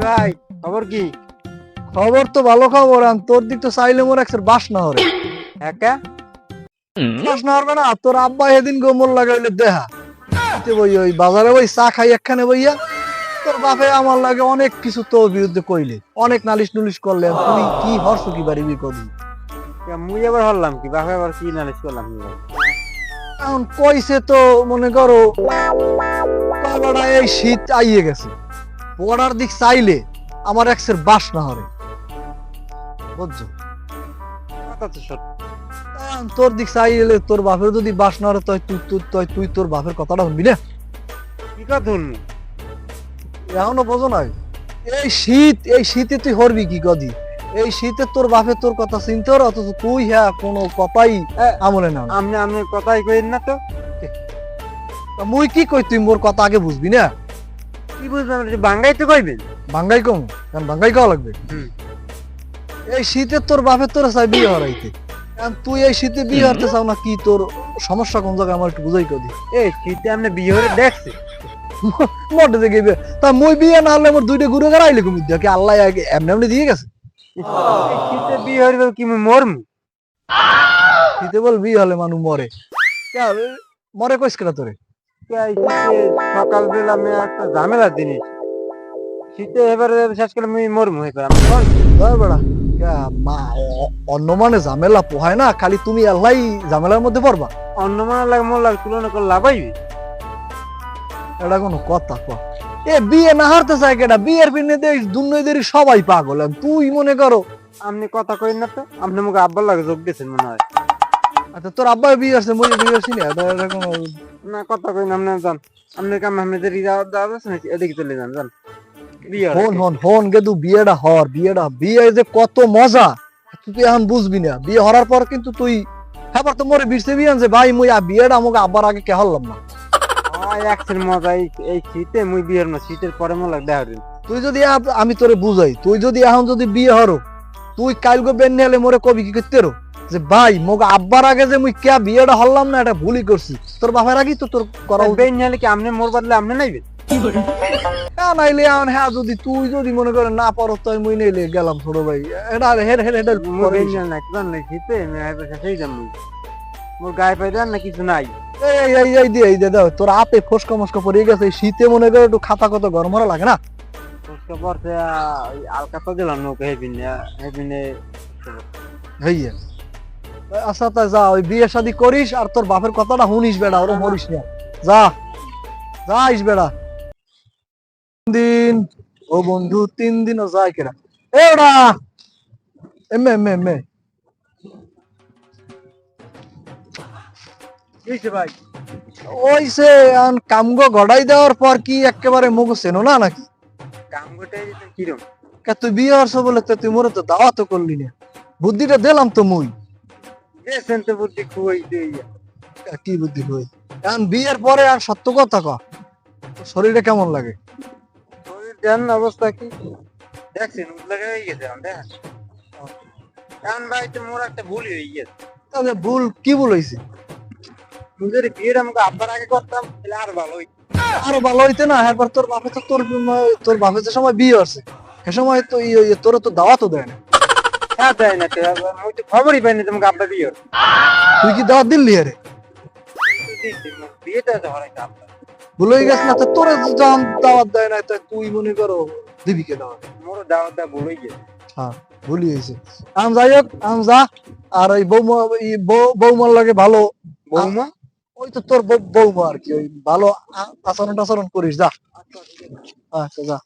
ভাই খবর কি? খবর তো ভালো খবর। আন তোর দিক তো চাইলে মোর একসের বাস না হরে একা বাস না হরবে না। তোর আব্বা এদিন গোমর লাগাইলে দেহা বই ওই বাজারে ওই চা খাই একখানে বইয়া তোর বাপে আমার লাগে অনেক কিছু তোর বিরুদ্ধে কইলে, অনেক নালিশ নুলিশ করলে। তুই কি হরছ কি বাড়ি কদি? মুই আবার হরলাম কি? বাপে আবার কি নালিশ করলাম? এখন কইছে তো মনে করো কয়বাড়া এই শীত আইয়ে গেছে, পড়ার দিক চাইলে আমার একসের বাস না হরে, বুঝছো? কথা তো সত্য। এখন তোর দিক চাইলে তোর বাপের যদি বাস না হরে তুই তোর বাপের কথাটা শুনবি না? কি কথা শুনবি? এখনো বোঝো নাই? এই শীতে তুই হরবি কি কদি? এই শীতে তোর বাপে তোর কথা চিনতে হর, অথচ তুই হ্যাঁ কোনো কথাই আমলে না। আপনি আপনার কথাই কইন না তো। মুই কি কই তুই মোর কথা আগে বুঝবি না? কি বুঝবেন? বাঙ্গাই তো কইবেন। বাঙ্গাই কম কারণ বাঙ্গাই খাওয়া লাগবে। এই শীতে তোর বাপের তোর চাই বিয়ে হরাইতে, তুই এই শীতে বিয়ে হরতে চাও না কি? তোর সমস্যা কোন জায়গায় আমার একটু বুঝাই কদি। এই শীতে আপনি বিয়ে হরে দেখছে? মোটে দেখে তা মুই বিয়ে না হলে মোর দুইটা গুরু গাড়াইলে কমি দিয়া কি আল্লাহ এমনি এমনি দিয়ে গেছে? এই শীতে বিয়ে হরে কি মুই মরমু? শীতে বল বিয়ে হলে মানুষ মরে? মরে কইস কেনা তোরে? সকাল বেলা আমি একটা ঝামেলা জিনিস, শীতে এবারে শেষ করে মুই মরমু। এবার বেড়া অন্য মানে ঝামেলা পোহায় না, খালি তুমি আল্লাহ ঝামেলার মধ্যে পড়বা। অন্য মনে লাগে মোর লাগে তুলনা করে লাভাইবি? এটা কোনো কথা ক? এ বিয়ে না হারতে চায় কেটা? বিয়ের পিনে দেখ দুনিয়াদের সবাই পাগল, তুই মনে করো। আপনি কথা কইন না তো। আপনি মুখে আব্বার লাগে যোগ দিয়েছেন মনে হয়। আচ্ছা তোর আব্বা বিয়ে আসছে, মই বিয়ে আসছি না, এটা কোনো না কথা কইন। আপনি যান, আপনার কাম আপনাদের এদিকে চলে যান। যান বিয়ে হরে। হন গেদু বিয়েটা হর, বিয়ে যে কত মজা তুই এখন বুঝবি না। বিয়ে হরার পর কিন্তু তুই হ্যাঁ তো মরে বিরছে বিয়ান যে ভাই মুই বিয়েটা আমাকে আব্বার আগে কে হরলাম না। একছেন মজা এই শীতে মুই বিয়ের না, শীতের পরে মোর লাগে দেখা দিন। তুই যদি আমি তোরে বুঝাই, তুই যদি এখন যদি বিয়ে হরো, তুই কালকে বেন নিলে মোরে কবি কি করতে রো যে ভাই মোগ আব্বার আগে যে মুই কে বিয়েটা হরলাম না, এটা ভুলই করছি। তোর বাপের আগেই তো তোর করা বেন হলে কি আপনি মোর বদলে আপনি নাইবেন? নাইলে এখন হ্যাঁ যদি তুই যদি মনে করে না পারো তাই মুই নিলে গেলাম ছোট ভাই। এটা শীতে সেই যাম মোর গায়ে পাই দেন না কিছু নাই। এই দাও তোর আপে ফসকা মস্কা পড়ে গেছে। শীতে মনে করে একটু খাতা কত গরম হরা লাগে না? পড়ছে আলকাতা দিলাম নৌকা হেবিনে হইয়া। আচ্ছা তা যা ওই বিয়ে শাদি করিস আর তোর বাপের কথাটা শুনিস বেড়া, ওরম মরিস না। যা যাইস বেড়া। দিন ও বন্ধু 3 দিনও যায় কেনা এড়া এমে এমে এমে ভাই ওইসে আন কামগো গড়াই দেওয়ার পর কি একেবারে মুখ চেনো না নাকি? কাম গোটাই কিরম? তুই বিয়ে হরছ বলে তো তুই মোরে তো দাওয়াত করলি না। বুদ্ধিটা দিলাম তো মুই। দেখছেন তো বুদ্ধি খুবই দিয়ে। কি বুদ্ধি কই? এখন বিয়ের পরে আর সত্য কথা ক, তোর শরীরে কেমন লাগে? শরীর দেন অবস্থা কি দেখছেন? উঠলে হয়ে গেছে দেখেন। এখন ভাই তো মোর একটা ভুল হয়ে গেছে। তাহলে ভুল কি ভুল হয়েছে? যদি বিয়ের আমাকে আব্বার আগে করতাম তাহলে আর ভালো হইতো। আরো ভালো হইতে না? একবার তোর বাপে তো তোর বাপে যে সময় বিয়ে হচ্ছে সে সময় তো তোর তো দাওয়াতও দেয় না। হ্যাঁ দেয় না, মুই তো খবরই পাইনি তোমাকে আব্বা বিয়ে। তুই কি দাওয়াত দিলি রে? বিয়েটা তো হরাইতে আব্বা ভুল হয়ে গেছে না তো? তোর যখন দাওয়াত দেয় না তুই মনে করো দিবি কে দাওয়াত? মোর দাওয়াতটা ভুলই গেছে। হ্যাঁ ভুলি হয়েছে। আম যাই হোক আম যা। আর ওই বৌমার লাগে ভালো। বৌমা ওই তো তোর বৌমা আর কি, ওই ভালো আচরণ টাচরণ করিস যা। আচ্ছা যা।